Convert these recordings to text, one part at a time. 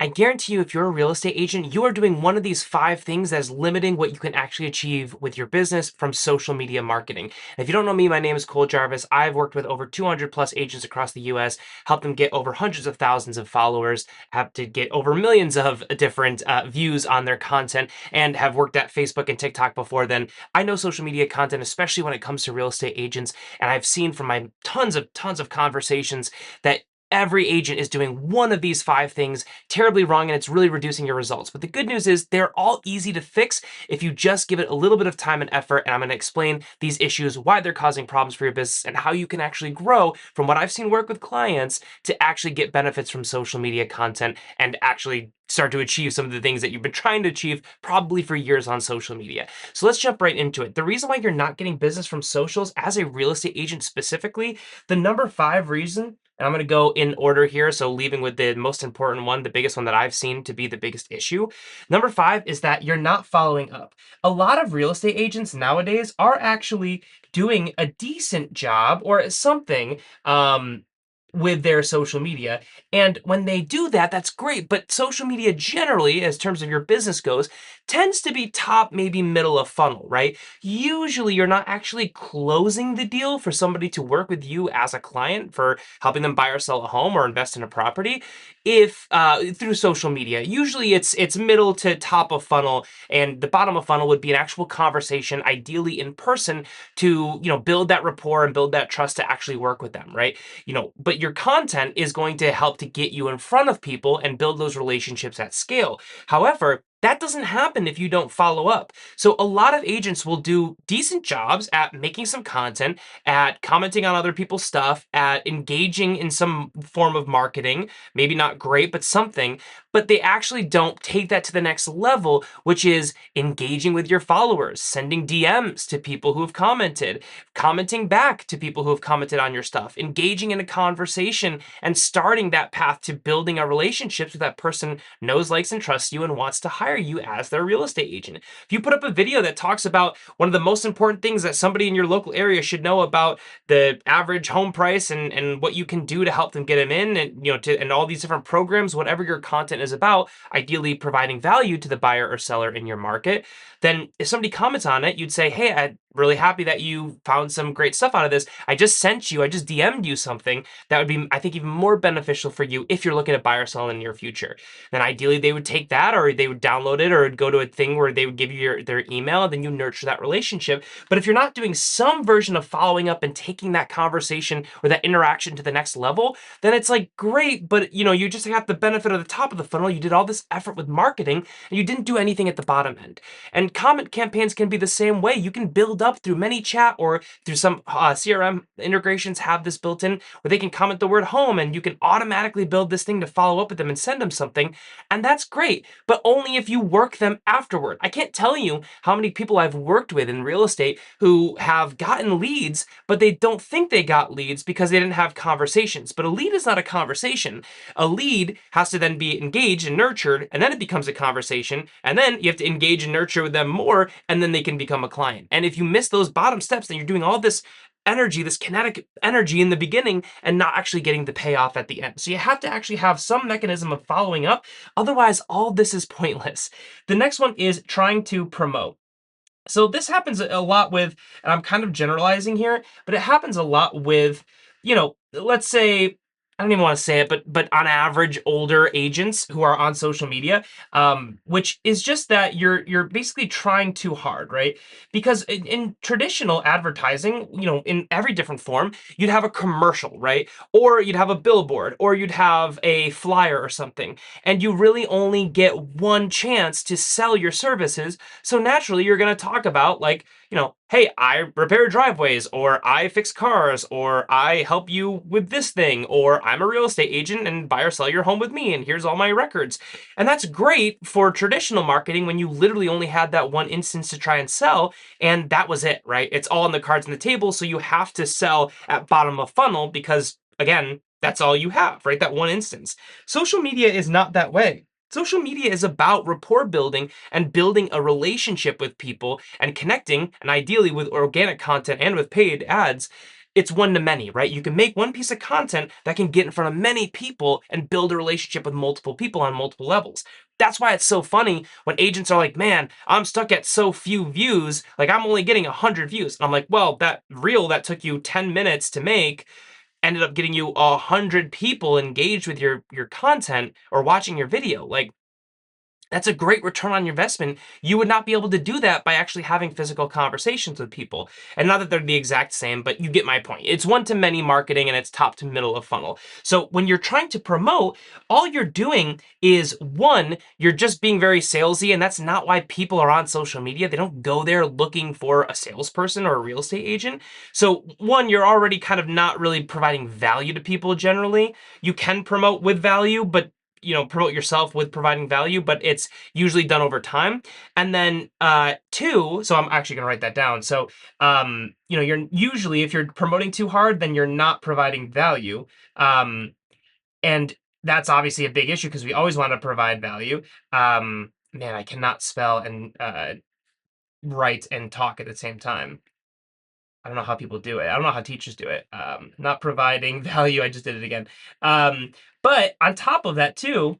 I guarantee you, if you're a real estate agent, you are doing one of these 5 things that is limiting what you can actually achieve with your business from social media marketing. And if you don't know me, my name is Jarvis. I've worked with over 200 plus agents across the US, helped them get over hundreds of thousands of followers, have to get over millions of different views on their content, and have worked at Facebook and TikTok before then. I know social media content, especially when it comes to real estate agents, and I've seen from my tons of conversations that every agent is doing one of these 5 things terribly wrong, and it's really reducing your results. But the good news is they're all easy to fix if you just give it a little bit of time and effort. And I'm going to explain these issues, why they're causing problems for your business, and how you can actually grow from what I've seen work with clients to actually get benefits from social media content and actually start to achieve some of the things that you've been trying to achieve probably for years on social media. So let's jump right into it. The reason why you're not getting business from socials as a real estate agent specifically, the number 5 reason, and I'm going to go in order here, so leaving with the most important one, the biggest one that I've seen to be the biggest issue. Number 5 is that you're not following up. A lot of real estate agents nowadays are actually doing a decent job or something with their social media. And when they do that, that's great. But social media generally, as terms of your business goes, tends to be top, maybe middle of funnel, right? Usually you're not actually closing the deal for somebody to work with you as a client for helping them buy or sell a home or invest in a property if through social media. Usually it's middle to top of funnel, and the bottom of funnel would be an actual conversation, ideally in person, to build that rapport and build that trust to actually work with them, right? But your content is going to help to get you in front of people and build those relationships at scale. However, that doesn't happen if you don't follow up. So a lot of agents will do decent jobs at making some content, at commenting on other people's stuff, at engaging in some form of marketing, maybe not great, but something, but they actually don't take that to the next level, which is engaging with your followers, sending DMs to people who have commented, commenting back to people who have commented on your stuff, engaging in a conversation, and starting that path to building a relationship so that person knows, likes, and trusts you and wants to hire you as their real estate agent. If you put up a video that talks about one of the most important things that somebody in your local area should know about the average home price and what you can do to help them get them in, and and all these different programs, whatever your content is about, ideally providing value to the buyer or seller in your market, then if somebody comments on it, you'd say, hey, I'm really happy that you found some great stuff out of this. I just DM'd you something that would be, I think, even more beneficial for you if you're looking to buy or sell in the near future. Then ideally they would take that, or they would download it, or go to a thing where they would give you their email, and then you nurture that relationship. But if you're not doing some version of following up and taking that conversation or that interaction to the next level, then it's like, great, but you just have the benefit of the top of the funnel. You did all this effort with marketing and you didn't do anything at the bottom end. And comment campaigns can be the same way. You can build up through ManyChat or through some CRM integrations have this built in where they can comment the word home, and you can automatically build this thing to follow up with them and send them something. And that's great, but only if you work them afterward. I can't tell you how many people I've worked with in real estate who have gotten leads, but they don't think they got leads because they didn't have conversations. But a lead is not a conversation. A lead has to then be engaged and nurtured, and then it becomes a conversation, and then you have to engage and nurture with them more, and then they can become a client. And if you miss those bottom steps, then you're doing all this energy, this kinetic energy in the beginning, and not actually getting the payoff at the end. So you have to actually have some mechanism of following up. Otherwise, all this is pointless. The next one is trying to promote. So this happens a lot with, and I'm kind of generalizing here, but it happens a lot with, let's say, I don't even want to say it, but on average, older agents who are on social media, which is just that you're basically trying too hard, right? Because in traditional advertising, in every different form, you'd have a commercial, right? Or you'd have a billboard, or you'd have a flyer or something, and you really only get one chance to sell your services. So naturally, you're going to talk about, like, hey, I repair driveways, or I fix cars, or I help you with this thing, or I'm a real estate agent and buy or sell your home with me, and here's all my records. And that's great for traditional marketing when you literally only had that one instance to try and sell, and that was it, right? It's all on the cards on the table, so you have to sell at bottom of funnel because, again, that's all you have, right? That one instance. Social media is not that way. Social media is about rapport building and building a relationship with people and connecting, and ideally with organic content and with paid ads, it's one to many, right? You can make one piece of content that can get in front of many people and build a relationship with multiple people on multiple levels. That's why it's so funny when agents are like, man, I'm stuck at so few views. Like, I'm only getting 100 views. And I'm like, well, that reel that took you 10 minutes to make ended up getting you 100 people engaged with your content or watching your video. Like, that's a great return on your investment. You would not be able to do that by actually having physical conversations with people. And not that they're the exact same, but you get my point. It's one to many marketing and it's top to middle of funnel. So when you're trying to promote, all you're doing is one, you're just being very salesy, and that's not why people are on social media. They don't go there looking for a salesperson or a real estate agent. So one, you're already kind of not really providing value to people generally. You can promote with value, but promote yourself with providing value, but it's usually done over time. And then two, so I'm actually going to write that down. So you're usually, if you're promoting too hard, then you're not providing value. And that's obviously a big issue because we always want to provide value. Man, I cannot spell and write and talk at the same time. I don't know how people do it. I don't know how teachers do it. Not providing value. I just did it again. But on top of that too,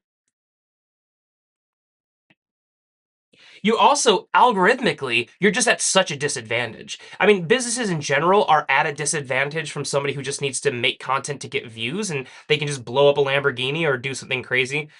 you also algorithmically, you're just at such a disadvantage. I mean, businesses in general are at a disadvantage from somebody who just needs to make content to get views, and they can just blow up a Lamborghini or do something crazy.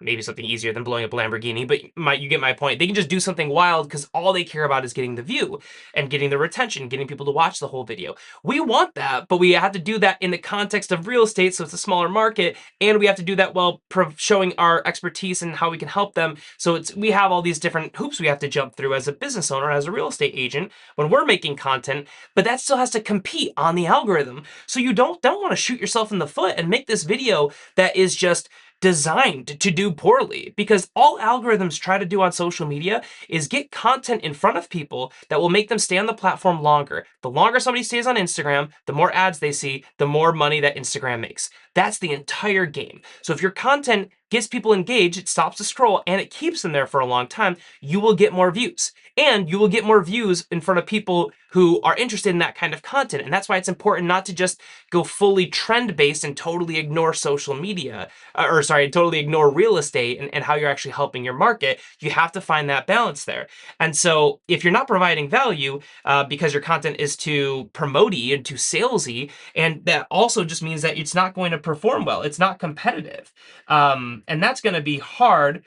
Maybe something easier than blowing up a Lamborghini, but you get my point. They can just do something wild because all they care about is getting the view and getting the retention, getting people to watch the whole video. We want that, but we have to do that in the context of real estate, so it's a smaller market, and we have to do that while showing our expertise and how we can help them. So we have all these different hoops we have to jump through as a business owner, as a real estate agent, when we're making content, but that still has to compete on the algorithm. So you don't want to shoot yourself in the foot and make this video that is just designed to do poorly, because all algorithms try to do on social media is get content in front of people that will make them stay on the platform longer. The longer somebody stays on Instagram, the more ads they see, the more money that Instagram makes. That's the entire game. So if your content gets people engaged, it stops the scroll, and it keeps them there for a long time, you will get more views. And you will get more views in front of people who are interested in that kind of content. And that's why it's important not to just go fully trend-based and totally ignore social media, totally ignore real estate and how you're actually helping your market. You have to find that balance there. And so if you're not providing value because your content is too promote-y and too salesy, and that also just means that it's not going to perform well. It's not competitive. And that's going to be hard.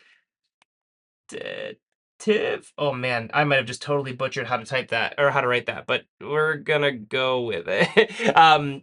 Oh man, I might have just totally butchered how to type that or how to write that, but we're gonna go with it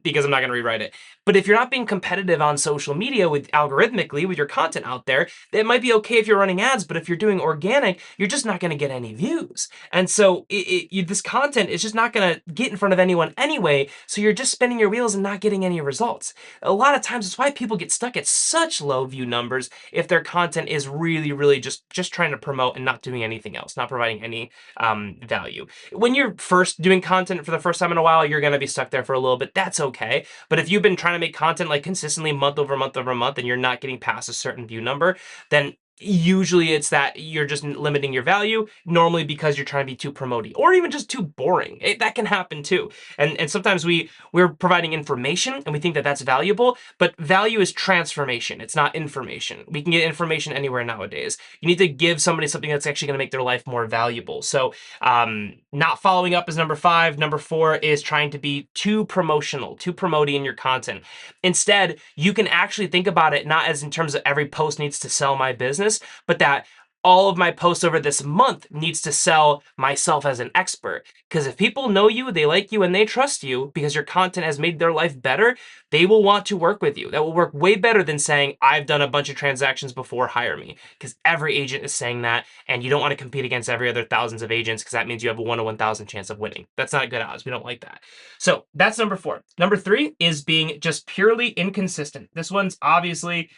because I'm not gonna rewrite it. But if you're not being competitive on social media with algorithmically with your content out there, it might be okay if you're running ads, but if you're doing organic, you're just not gonna get any views. And so this content is just not gonna get in front of anyone anyway. So you're just spinning your wheels and not getting any results. A lot of times, it's why people get stuck at such low view numbers if their content is really, really just trying to promote and not doing anything else, not providing any value. When you're first doing content for the first time in a while, you're going to be stuck there for a little bit. That's okay. But if you've been trying to make content like consistently month over month over month and you're not getting past a certain view number, then usually it's that you're just limiting your value, normally because you're trying to be too promoting or even just too boring. That can happen too. And sometimes we're providing information and we think that that's valuable, but value is transformation. It's not information. We can get information anywhere nowadays. You need to give somebody something that's actually going to make their life more valuable. So not following up is number 5. Number 4 is trying to be too promotional, too promoting in your content. Instead, you can actually think about it not as in terms of every post needs to sell my business, but that all of my posts over this month needs to sell myself as an expert. Because if people know you, they like you, and they trust you because your content has made their life better, they will want to work with you. That will work way better than saying, I've done a bunch of transactions before, hire me. Because every agent is saying that, and you don't want to compete against every other thousands of agents because that means you have a 1 in 1,000 chance of winning. That's not good odds. We don't like that. So that's number 4. Number 3 is being just purely inconsistent. This one's obviously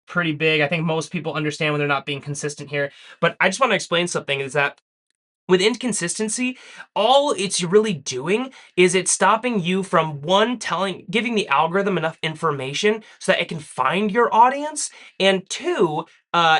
pretty big. I think most people understand when they're not being consistent here. But I just want to explain something is that with inconsistency, all it's really doing is it's stopping you from one, giving the algorithm enough information so that it can find your audience, and two,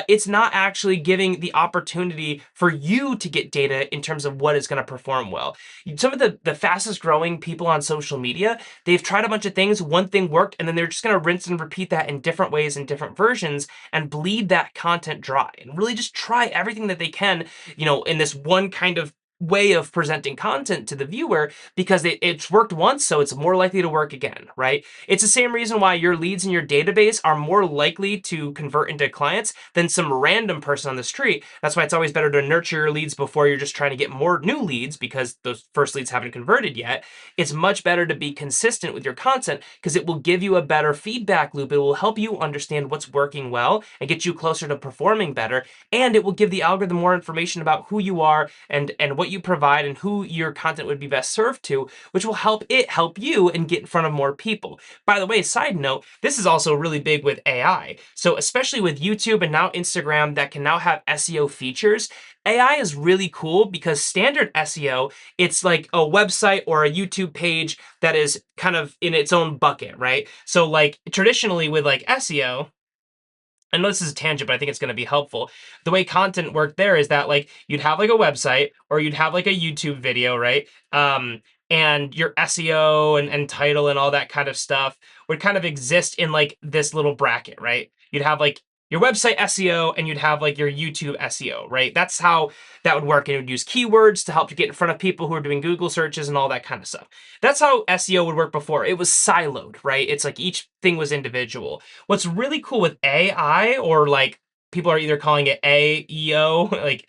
it's not actually giving the opportunity for you to get data in terms of what is going to perform well. Some of the fastest growing people on social media, they've tried a bunch of things, one thing worked, and then they're just going to rinse and repeat that in different ways in different versions and bleed that content dry and really just try everything that they can, in this one kind of way of presenting content to the viewer because it's worked once, so it's more likely to work again, right? It's the same reason why your leads in your database are more likely to convert into clients than some random person on the street. That's why it's always better to nurture your leads before you're just trying to get more new leads because those first leads haven't converted yet. It's much better to be consistent with your content because it will give you a better feedback loop. It will help you understand what's working well and get you closer to performing better. And it will give the algorithm more information about who you are and what you provide and who your content would be best served to, which will help it help you and get in front of more people. By the way, side note, this is also really big with AI. So especially with YouTube and now Instagram that can now have SEO features, AI is really cool because standard SEO, it's like a website or a YouTube page that is kind of in its own bucket, right? So like traditionally with like SEO, I know this is a tangent, but I think it's going to be helpful. The way content worked there is that like you'd have like a website or you'd have like a YouTube video, right? And your SEO and title and all that kind of stuff would kind of exist in like this little bracket, right? You'd have like your website SEO and you'd have like your YouTube SEO, right? That's how that would work. And it would use keywords to help you get in front of people who are doing Google searches and all that kind of stuff. That's how SEO would work before. It was siloed, right? It's like each thing was individual. What's really cool with AI, or like people are either calling it AEO, like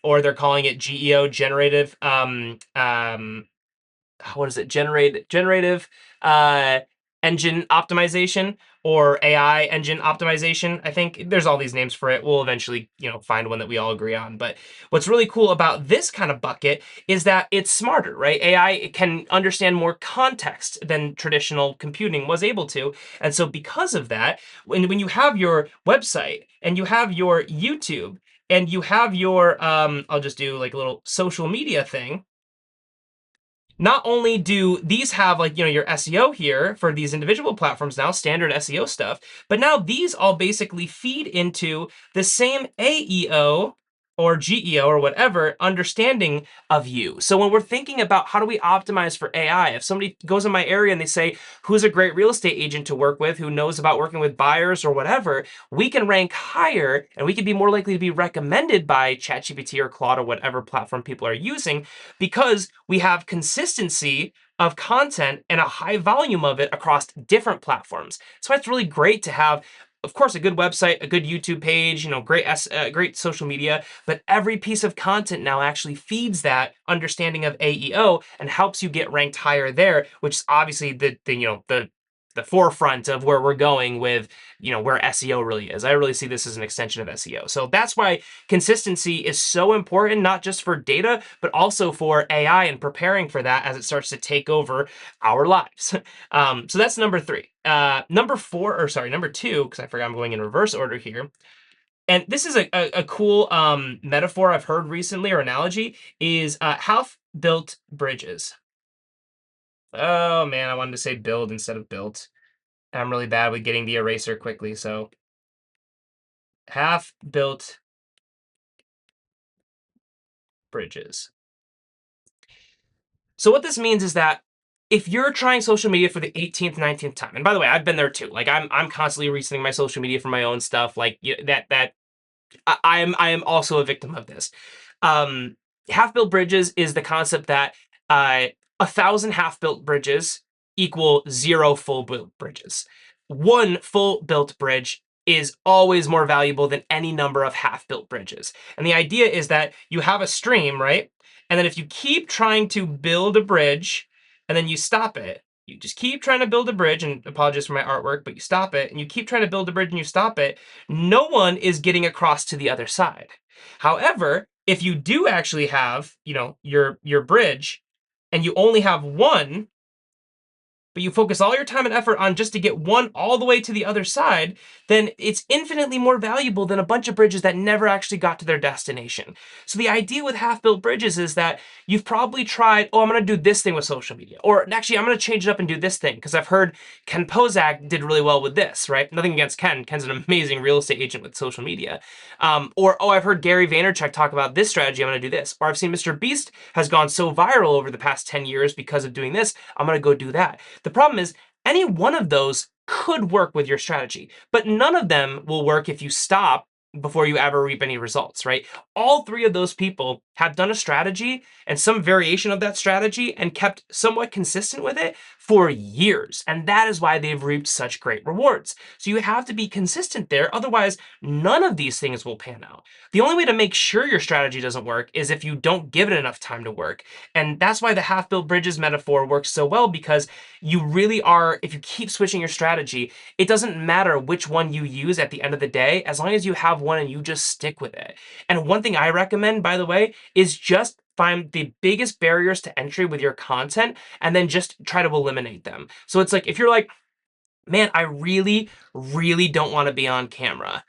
or they're calling it GEO, generative what is it? Generative uh, engine optimization or AI engine optimization. I think there's all these names for it. We'll eventually, find one that we all agree on. But what's really cool about this kind of bucket is that it's smarter, right? AI can understand more context than traditional computing was able to. And so because of that, when you have your website and you have your YouTube and you have your, I'll just do like a little social media thing, not only do these have like, your SEO here for these individual platforms now, standard SEO stuff, but now these all basically feed into the same AEO or GEO or whatever understanding of you. So when we're thinking about how do we optimize for AI, if somebody goes in my area and they say, who's a great real estate agent to work with, who knows about working with buyers or whatever, we can rank higher and we can be more likely to be recommended by ChatGPT or Claude or whatever platform people are using because we have consistency of content and a high volume of it across different platforms. So it's really great to have, of course, a good website, a good YouTube page, great social media, but every piece of content now actually feeds that understanding of AEO and helps you get ranked higher there, which is obviously the forefront of where we're going with, where SEO really is. I really see this as an extension of SEO. So that's why consistency is so important, not just for data, but also for AI and preparing for that as it starts to take over our lives. So that's number three. Number two, because I forgot I'm going in reverse order here. And this is a cool metaphor I've heard recently or analogy is half-built bridges. Oh man, I wanted to say build instead of built. I'm really bad with getting the eraser quickly, so half-built bridges. So what this means is that if you're trying social media for the 18th, 19th time, and by the way, I've been there too. Like I'm constantly resetting my social media for my own stuff. Like that I am also a victim of this. Um, Half-built bridges is the concept that 1,000 half-built bridges equal 0 full-built bridges. One full-built bridge is always more valuable than any number of half-built bridges. And the idea is that you have a stream, right? And then if you keep trying to build a bridge and then you stop it, you just keep trying to build a bridge, and apologies for my artwork, but you stop it, and you keep trying to build a bridge and you stop it, no one is getting across to the other side. However, if you do actually have, your bridge and you only have one, but you focus all your time and effort on just to get one all the way to the other side, then it's infinitely more valuable than a bunch of bridges that never actually got to their destination. So the idea with half-built bridges is that you've probably tried, oh, I'm going to do this thing with social media, or actually I'm going to change it up and do this thing because I've heard Ken Pozak did really well with this, right? Nothing against Ken. Ken's an amazing real estate agent with social media. Or, oh, I've heard Gary Vaynerchuk talk about this strategy, I'm going to do this. Or I've seen Mr. Beast has gone so viral over the past 10 years because of doing this, I'm going to go do that. The problem is any one of those could work with your strategy, but none of them will work if you stop before you ever reap any results, right? All three of those people have done a strategy and some variation of that strategy and kept somewhat consistent with it for years. And that is why they've reaped such great rewards. So you have to be consistent there. Otherwise, none of these things will pan out. The only way to make sure your strategy doesn't work is if you don't give it enough time to work. And that's why the half-built bridges metaphor works so well, because you really are, if you keep switching your strategy, it doesn't matter which one you use at the end of the day, as long as you have one and you just stick with it. And one thing I recommend, by the way, is just find the biggest barriers to entry with your content and then just try to eliminate them. So it's like, if you're like, man, I really, really don't want to be on camera,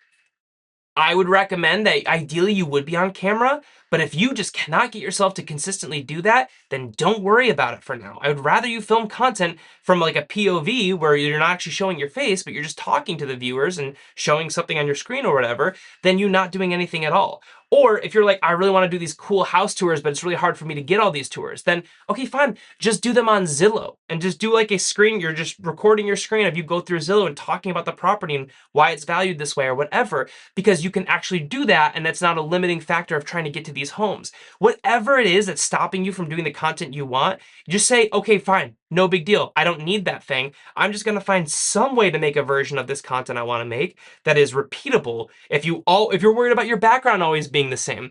I would recommend that ideally you would be on camera, but if you just cannot get yourself to consistently do that, then don't worry about it for now. I would rather you film content from like a POV where you're not actually showing your face, but you're just talking to the viewers and showing something on your screen or whatever, than you not doing anything at all. Or if you're like, I really want to do these cool house tours, but it's really hard for me to get all these tours, then okay, fine. Just do them on Zillow and just do like a screen. You're just recording your screen of you go through Zillow and talking about the property and why it's valued this way or whatever, because you can actually do that. And that's not a limiting factor of trying to get to these homes. Whatever it is that's stopping you from doing the content you want, just say, okay, fine. No big deal. I don't need that thing. I'm just going to find some way to make a version of this content I want to make that is repeatable. If you're worried about your background always being the same,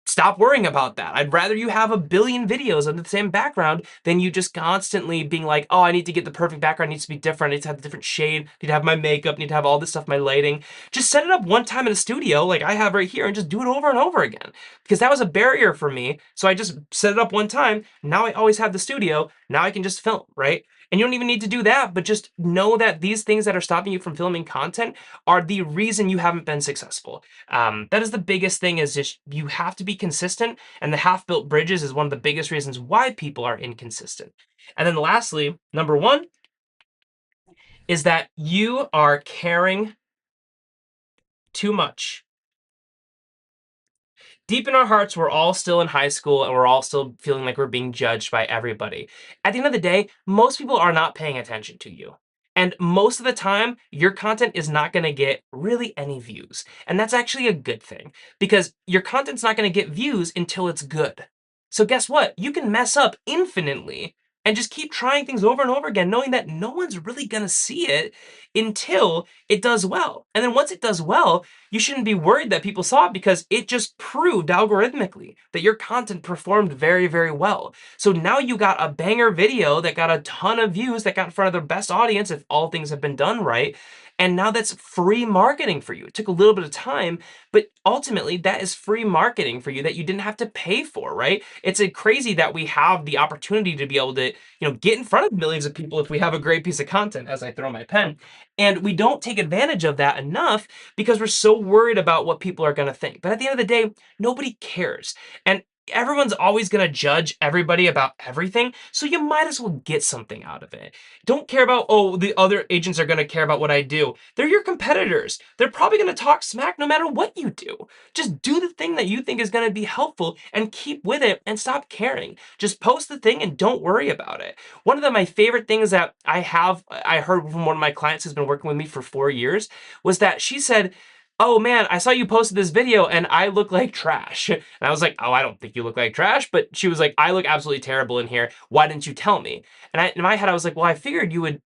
stop worrying about that. I'd rather you have a billion videos of the same background than you just constantly being like, oh, I need to get the perfect background, it needs to be different, I need to have a different shade, I need to have my makeup, I need to have all this stuff, my lighting. Just set it up one time in a studio like I have right here and just do it over and over again. Because that was a barrier for me. So I just set it up one time. Now I always have the studio. Now I can just film, right? And you don't even need to do that, but just know that these things that are stopping you from filming content are the reason you haven't been successful. That is the biggest thing, is just you have to be consistent, and the half-built bridges is one of the biggest reasons why people are inconsistent. And then lastly, number one is that you are caring too much. Deep in our hearts, we're all still in high school and we're all still feeling like we're being judged by everybody. At the end of the day, most people are not paying attention to you. And most of the time, your content is not going to get really any views. And that's actually a good thing, because your content's not going to get views until it's good. So guess what? You can mess up infinitely and just keep trying things over and over again, knowing that no one's really going to see it until it does well. And then once it does well, you shouldn't be worried that people saw it, because it just proved algorithmically that your content performed very, very well. So now you got a banger video that got a ton of views, that got in front of the best audience if all things have been done right. And now that's free marketing for you. It took a little bit of time, but ultimately that is free marketing for you that you didn't have to pay for, right? It's crazy that we have the opportunity to be able to, get in front of millions of people if we have a great piece of content, as I throw my pen. And we don't take advantage of that enough because we're so worried about what people are going to think. But at the end of the day, nobody cares. And everyone's always going to judge everybody about everything. So you might as well get something out of it. Don't care about, oh, the other agents are going to care about what I do. They're your competitors. They're probably going to talk smack no matter what you do. Just do the thing that you think is going to be helpful and keep with it and stop caring. Just post the thing and don't worry about it. One of my favorite things that I heard from one of my clients who's been working with me for 4 years, was that she said, oh man, I saw you posted this video and I look like trash. And I was like, oh, I don't think you look like trash. But she was like, I look absolutely terrible in here. Why didn't you tell me? And in my head, I was like, well, I figured you would,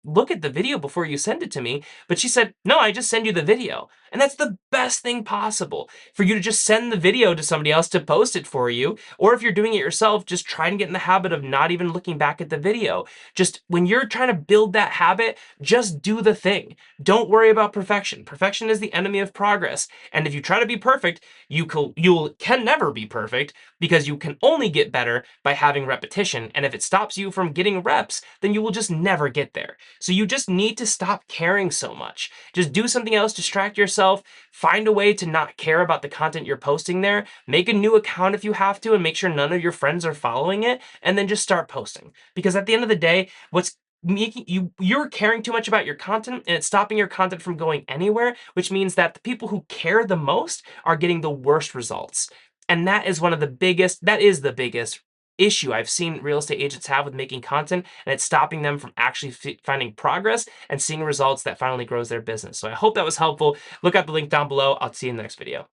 look at the video before you send it to me. But she said, no, I just send you the video. And that's the best thing possible, for you to just send the video to somebody else to post it for you. Or if you're doing it yourself, just try and get in the habit of not even looking back at the video. Just when you're trying to build that habit, just do the thing. Don't worry about perfection. Perfection is the enemy enemy of progress. And if you try to be perfect, you can never be perfect because you can only get better by having repetition. And if it stops you from getting reps, then you will just never get there. So you just need to stop caring so much. Just do something else, distract yourself, find a way to not care about the content you're posting there, make a new account if you have to, and make sure none of your friends are following it, and then just start posting. Because at the end of the day, what's making you're caring too much about your content and it's stopping your content from going anywhere, which means that the people who care the most are getting the worst results. And that is the biggest issue I've seen real estate agents have with making content, and it's stopping them from actually finding progress and seeing results that finally grows their business. So I hope that was helpful. Look at the link down below. I'll see you in the next video.